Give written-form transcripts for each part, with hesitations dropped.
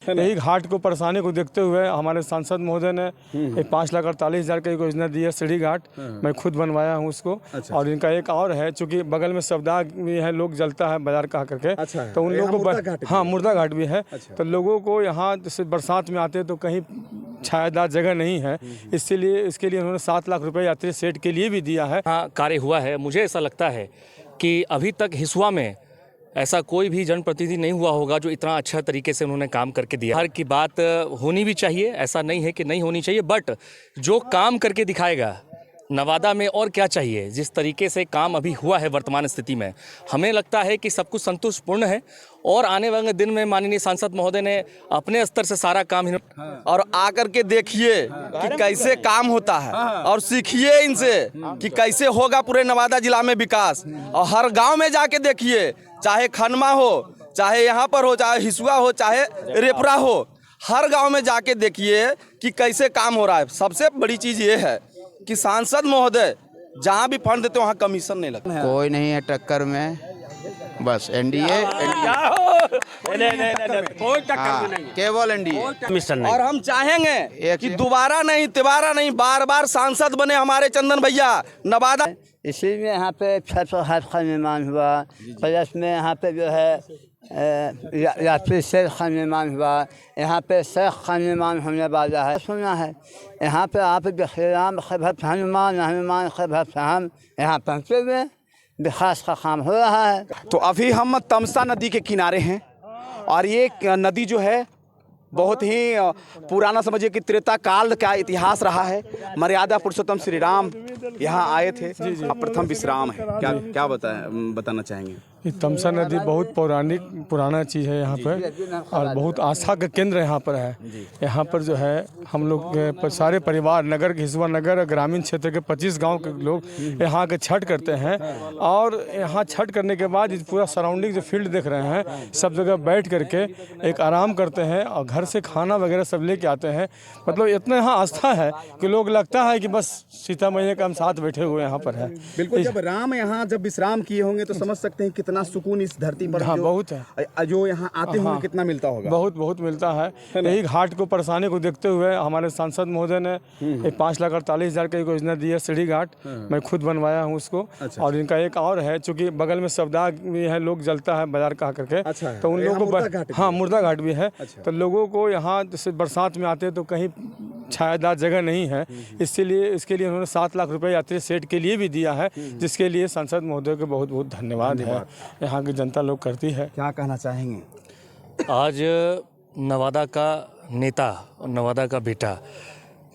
यही घाट को परेशानी को देखते हुए हमारे सांसद महोदय ने एक 5,48,000 की योजना दी है, सीढ़ी घाट। मैं खुद बनवाया हूँ उसको। और इनका एक और है, चूंकि बगल में सवदा भी है, लोग जलता है बाजार कहा करके। तो उन लोगों को हाँ, मुर्दा घाट भी है। तो लोगों को यहाँ जैसे बरसात में आते तो कहीं छायादार जगह नहीं है, इसलिए इसके लिए उन्होंने 7 लाख रुपए यात्री सेट के लिए भी दिया है। हाँ, कार्य हुआ है। मुझे ऐसा लगता है कि अभी तक हिसुआ में ऐसा कोई भी जनप्रतिनिधि नहीं हुआ होगा जो इतना अच्छा तरीके से उन्होंने काम करके दिया। हर की बात होनी भी चाहिए, ऐसा नहीं है कि नहीं होनी चाहिए, बट जो काम करके दिखाएगा नवादा में और क्या चाहिए। जिस तरीके से काम अभी हुआ है वर्तमान स्थिति में, हमें लगता है कि सब कुछ संतुष्टपूर्ण है। और आने वाले दिन में माननीय सांसद महोदय ने अपने स्तर से सारा काम और आकर के देखिए कि कैसे काम होता है और सीखिए इनसे कि कैसे होगा पूरे नवादा जिला में विकास। और हर गांव में जाके देखिए, चाहे खनमा हो, चाहे यहाँ पर हो, चाहे हिसुआ हो, चाहे रेपरा हो, हर गांव में जाके देखिए कि कैसे काम हो रहा है। सबसे बड़ी चीज़ ये है कि सांसद महोदय जहाँ भी फंड देते वहाँ कमीशन नहीं लगता है। कोई नहीं है टक्कर में, बस एनडीए केवल एनडीए। और हम चाहेंगे कि दोबारा नहीं, तिबारा नहीं, बार बार सांसद बने हमारे चंदन भैया नवादा। इसी में यहाँ पे 600 हाथ का निर्माण हुआ, प्लस में यहाँ पे जो है यात्री सेल का निर्माण हुआ, यहाँ पे सड़क का निर्माण होने वाला है। सुना है यहाँ पे आप राम खबर हनुमान हनुमान खबर हम यहाँ पहुँचे हुए, विकास का काम हो रहा है। तो अभी हम तमसा नदी के किनारे हैं और ये नदी जो है बहुत ही पुराना, समझिए कि त्रेता काल का इतिहास रहा है। मर्यादा पुरुषोत्तम श्री राम यहाँ आए थे, प्रथम विश्राम है। क्या बताना चाहेंगे? ये तमसा नदी बहुत पौराणिक पुराना चीज़ है यहाँ पर, और बहुत आस्था का केंद्र यहाँ पर है। यहाँ पर जो है हम लोग के सारे परिवार नगर हिसुआ नगर ग्रामीण क्षेत्र के 25 गांव के लोग यहाँ के छठ करते हैं। और यहाँ छठ करने के बाद पूरा सराउंडिंग जो फील्ड देख रहे हैं, सब जगह बैठ करके एक आराम करते हैं और घर से खाना वगैरह सब लेके आते हैं। मतलब इतना यहाँ आस्था है कि लोग लगता है कि बस सीता मैया का हम साथ बैठे हुए यहाँ पर है। बिल्कुल, जब राम यहाँ जब विश्राम किए होंगे तो समझ सकते हैं कितना सुकून इस धरती पर। हाँ, बहुत है। जो यहाँ आते होंगे कितना मिलता होगा? बहुत मिलता है। यही घाट को परेशानी को देखते हुए हमारे सांसद महोदय ने एक 5,48,000 की योजना दी है, सीढ़ी घाट। मैं खुद बनवाया हूँ उसको। और इनका एक और है, चूंकि बगल में सवदा भी है, लोग जलता है बाजार कहा करके। तो उन लोगों को हाँ, मुर्दा घाट भी है। तो लोगों को यहाँ जैसे बरसात में आते तो कहीं छायादार जगह नहीं है, इसलिए इसके लिए उन्होंने 7 लाख रुपए यात्री सेट के लिए भी दिया है, जिसके लिए सांसद महोदय को बहुत बहुत धन्यवाद है। यहाँ की जनता लोग करती है। क्या कहना चाहेंगे? आज नवादा का नेता और नवादा का बेटा,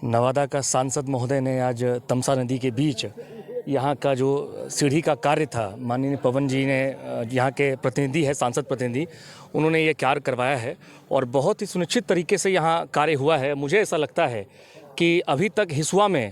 नवादा का सांसद महोदय ने आज तमसा नदी के बीच यहाँ का जो सीढ़ी का कार्य था, माननीय पवन जी ने, यहाँ के प्रतिनिधि है, सांसद प्रतिनिधि, उन्होंने ये कार्य करवाया है और बहुत ही सुनिश्चित तरीके से यहाँ कार्य हुआ है। मुझे ऐसा लगता है कि अभी तक हिसुआ में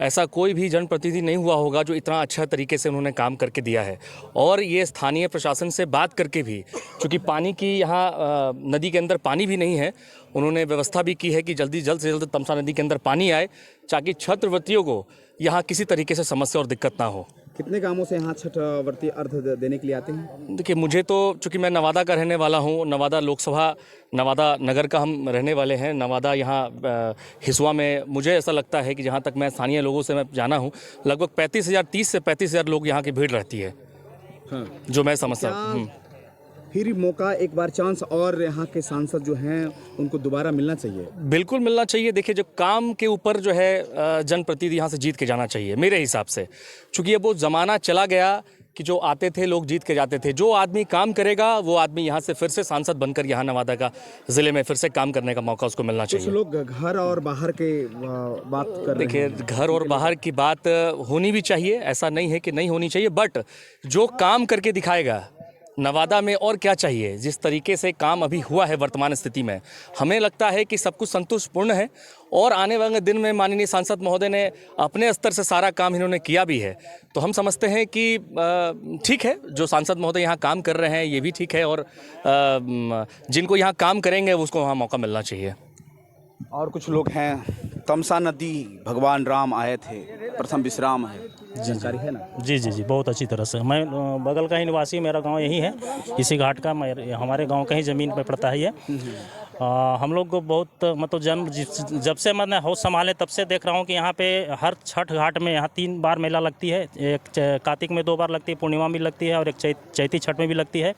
ऐसा कोई भी जनप्रतिनिधि नहीं हुआ होगा जो इतना अच्छा तरीके से उन्होंने काम करके दिया है। और ये स्थानीय प्रशासन से बात करके भी, चूँकि पानी की यहाँ नदी के अंदर पानी भी नहीं है, उन्होंने व्यवस्था भी की है कि जल्द से जल्द तमसा नदी के अंदर पानी आए, ताकि छठव्रतियों को यहाँ किसी तरीके से समस्या और दिक्कत ना हो। कितने गांवों से यहाँ छठव्रती अर्घ देने के लिए आते हैं? देखिए, मुझे तो चूँकि मैं नवादा का रहने वाला हूँ, नवादा लोकसभा नवादा नगर का हम रहने वाले हैं, नवादा यहाँ हिसुआ में, मुझे ऐसा लगता है कि जहाँ तक मैं स्थानीय लोगों से मैं जाना हूँ, लगभग 30 से 35,000 लोग यहाँ की भीड़ रहती है। हाँ। जो मैं समझता हूँ। फिर मौका एक बार चांस और यहाँ के सांसद जो हैं उनको दोबारा मिलना चाहिए। बिल्कुल मिलना चाहिए। देखिए, जो काम के ऊपर जो है जनप्रतिनिधि यहाँ से जीत के जाना चाहिए मेरे हिसाब से, क्योंकि अब वो ज़माना चला गया कि जो आते थे लोग जीत के जाते थे। जो आदमी काम करेगा वो आदमी यहाँ से फिर से सांसद बनकर यहाँ नवादा का ज़िले में फिर से काम करने का मौका उसको मिलना चाहिए। कुछ लोग घर और बाहर के बात कर रहे हैं। देखिए, घर और बाहर की बात होनी भी चाहिए, ऐसा नहीं है कि नहीं होनी चाहिए, बट जो काम करके दिखाएगा नवादा में और क्या चाहिए। जिस तरीके से काम अभी हुआ है वर्तमान स्थिति में, हमें लगता है कि सब कुछ संतुष्टपूर्ण है। और आने वाले दिन में माननीय सांसद महोदय ने अपने स्तर से सारा काम इन्होंने किया भी है। तो हम समझते हैं कि ठीक है, जो सांसद महोदय यहाँ काम कर रहे हैं ये भी ठीक है, और जिनको यहाँ काम करेंगे उसको वहाँ मौका मिलना चाहिए। और कुछ लोग हैं, तमसा नदी भगवान राम आए थे, प्रथम विश्राम है। जानकारी है ना? जी जी जी, बहुत अच्छी तरह से। मैं बगल का ही निवासी, मेरा गांव यही है, इसी घाट का। हमारे गांव का ही ज़मीन पे पड़ता है ये। हम लोग को बहुत मतलब जब से मैंने होश संभाले तब से देख रहा हूँ कि यहाँ पे हर छठ घाट में यहाँ 3 बार मेला लगती है। एक कार्तिक में 2 बार लगती है, पूर्णिमा में लगती है, और एक चैती छठ में भी लगती है।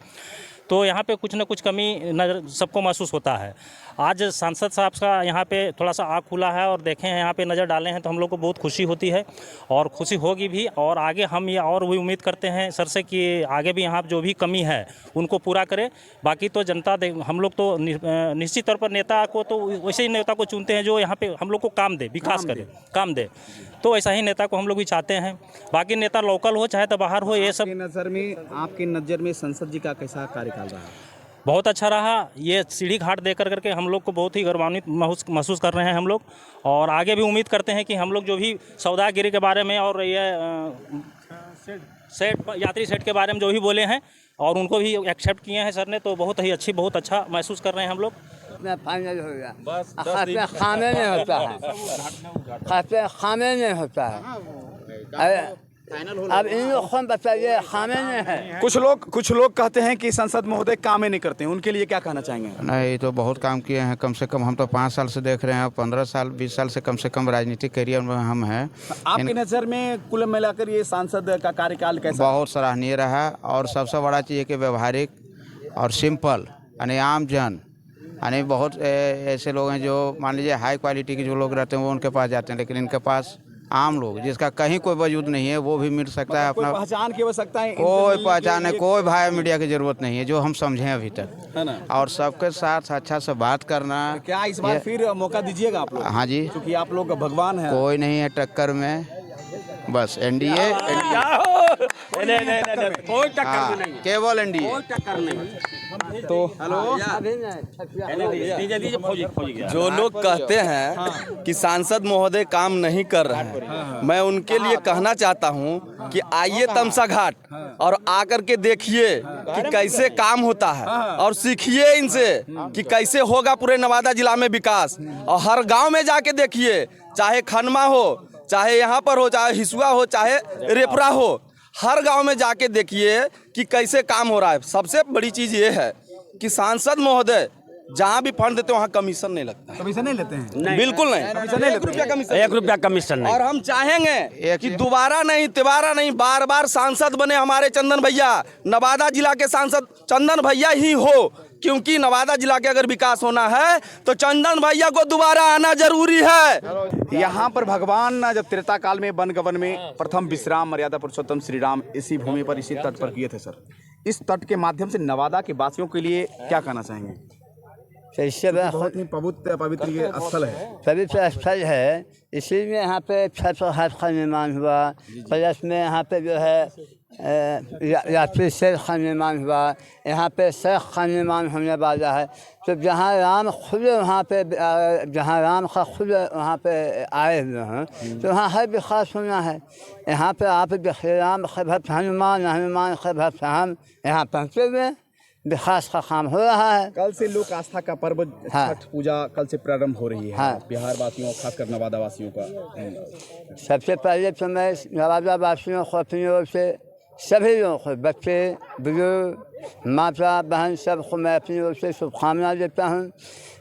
तो यहाँ पे कुछ न कुछ कमी नज़र सबको महसूस होता है। आज सांसद साहब का यहाँ पे थोड़ा सा आँख खुला है और देखे हैं, यहाँ पे नज़र डाले हैं, तो हम लोग को बहुत खुशी होती है और खुशी होगी भी। और आगे हम ये और भी उम्मीद करते हैं सर से कि आगे भी यहाँ जो भी कमी है उनको पूरा करें। बाकी तो जनता हम लोग तो निश्चित तौर पर नेता को तो वैसे ही नेता को चुनते हैं जो यहाँ पे हम लोग को काम दे, विकास करे, काम दे। तो ऐसा ही नेता को हम लोग भी चाहते हैं। बाकी नेता लोकल हो चाहे तो बाहर हो, ये सब आपकी नज़र में संसद जी का कैसा कार्यकाल रहा? बहुत अच्छा रहा। ये सीढ़ी घाट दे करके हम लोग को बहुत ही गौरवान्वित महसूस कर रहे हैं हम लोग। और आगे भी उम्मीद करते हैं कि हम लोग जो भी सौदागिरी के बारे में और ये यात्री सेट के बारे में जो भी बोले हैं और उनको भी एक्सेप्ट किए हैं सर ने, तो बहुत ही बहुत अच्छा महसूस कर रहे हैं हम लोग। फाइनल हो गया, खामे नहीं होता है, खामे नहीं होता है। अब इन लोगों को बताइए, खामे नहीं है। कुछ लोग कहते हैं कि संसद महोदय काम ही नहीं करते हैं, उनके लिए क्या कहना चाहेंगे? नहीं, तो बहुत काम किए हैं। कम से कम हम तो 5 साल से देख रहे हैं, 15 साल 20 साल से कम राजनीतिक करियर में हम हैं। आपकी नज़र में कुल मिलाकर ये सांसद का कार्यकाल कैसा? बहुत सराहनीय रहा। और सबसे बड़ा चीज़ है कि व्यवहारिक और सिंपल, यानी आम जन, यानी बहुत ऐसे लोग हैं जो मान लीजिए हाई क्वालिटी के जो लोग रहते हैं वो उनके पास जाते हैं, लेकिन इनके पास आम लोग जिसका कहीं कोई वजूद नहीं है वो भी मिल सकता है। अपना पहचान की आवश्यकता है? कोई पहचान है, कोई भाई मीडिया की जरूरत नहीं है जो हम समझें अभी तक, है ना? और सबके साथ अच्छा से बात करना। क्या इस बार फिर मौका दीजिएगा आप लोग? हाँ जी, क्योंकि आप लोग भगवान हैं। कोई नहीं है टक्कर में, बस एनडीए। कोई टक्कर नहीं, केवल एनडीए। कोई टक्कर नहीं। तो हेलो, जो लोग कहते हैं कि सांसद महोदय काम नहीं कर रहे हैं, मैं उनके लिए कहना चाहता हूं कि आइए तमसा घाट और आकर के देखिए कि कैसे काम होता है और सीखिए इनसे कि कैसे होगा पूरे नवादा जिला में विकास। और हर गांव में जाके देखिए, चाहे खनमा हो, चाहे यहाँ पर हो, चाहे हिसुआ हो, चाहे रेपरा हो, हर गांव में जाके देखिए कि कैसे काम हो रहा है। सबसे बड़ी चीज़ ये है कि सांसद महोदय जहाँ भी फंड देते हैं वहाँ कमीशन नहीं लगता। कमीशन नहीं लेते हैं? बिल्कुल नहीं, 1 रुपया कमीशन नहीं। और हम चाहेंगे कि दोबारा नहीं, तिबारा नहीं, बार बार सांसद बने हमारे चंदन भैया। नवादा जिला के सांसद चंदन भैया ही हो, क्योंकि नवादा जिला के अगर विकास होना है तो चंदन भैया को दोबारा आना जरूरी है। यहाँ पर भगवान जब त्रेता काल में वन गवन में प्रथम विश्राम मर्यादा पुरुषोत्तम श्री राम इसी भूमि पर, इसी तट पर किए थे सर। इस तट के माध्यम से नवादा के वासियों के लिए क्या कहना चाहेंगे? इससे बहुत ही पवित्र ये स्थल है, पवित्र स्थल है। इसी में यहाँ पे छठ घाट का निर्माण हुआ, प्लस में यहाँ पे जो है यात्री सेल का निर्माण हुआ, यहाँ पे सड़क का निर्माण होने वाला है। तो जहाँ राम खुद वहाँ पे, जहाँ राम का खुद वहाँ पे आए हुए हैं, तो वहाँ हर विकास होना है। यहाँ पे आप देखिए, राम के भक्त हनुमान, हनुमान के भक्त हम, यहाँ पहुँचे हुए विकास का काम हो रहा है। कल से लोक आस्था का पर्व छठ पूजा कल से प्रारंभ हो रही है। हाँ। बिहार वासियों, खासकर नवादा वासियों का। सबसे पहले तो मैं नवादा वासियों को अपनी ओर से सभी लोगों को, बच्चे, बुजुर्ग, माता बहन, सबको मैं अपनी ओर से शुभकामना देता हूँ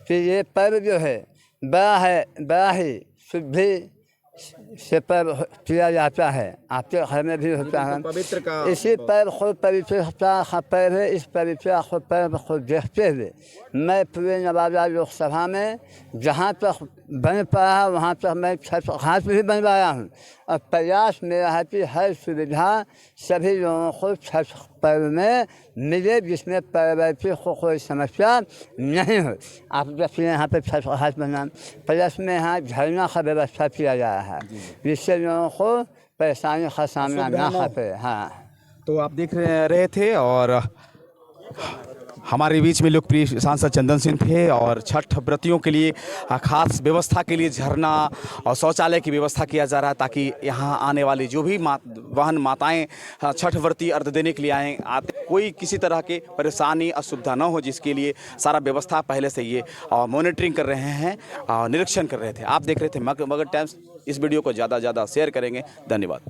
कि ये पर्व जो है बड़ा ही शुद्धि से पर्व किया जाता है। आपके घर में भी होता है। पवित्र का इसी पर्व को पवित्रता का पर्व है। इस पवित्रता को पर्व को देखते हुए मैं पूरे नवादा लोकसभा में जहाँ तक बन पाया वहाँ तक मैं छठ घाट भी बनवाया हूँ। और प्रयास मेरा है कि हर सुविधा सभी लोगों को छठ पर्व में मिले, जिसमें पर्वती को कोई समस्या नहीं हो। आप देखिए यहाँ पे छठ घाट बना, प्लस में यहाँ झरना का व्यवस्था किया गया है, जिससे लोगों को परेशानी का सामना ना करे। हाँ, तो आप देख रहे थे और हमारे बीच में लोकप्रिय सांसद चंदन सिंह थे। और छठ व्रतियों के लिए खास व्यवस्था के लिए झरना और शौचालय की व्यवस्था किया जा रहा है, ताकि यहाँ आने वाली जो भी बहन माताएं छठ व्रती अर्घ देने के लिए आते कोई किसी तरह की परेशानी असुविधा न हो, जिसके लिए सारा व्यवस्था पहले से ये मॉनिटरिंग कर रहे हैं और निरीक्षण कर रहे थे। आप देख रहे थे मगध टाइम्स। इस वीडियो को ज़्यादा से ज़्यादा शेयर करेंगे। धन्यवाद।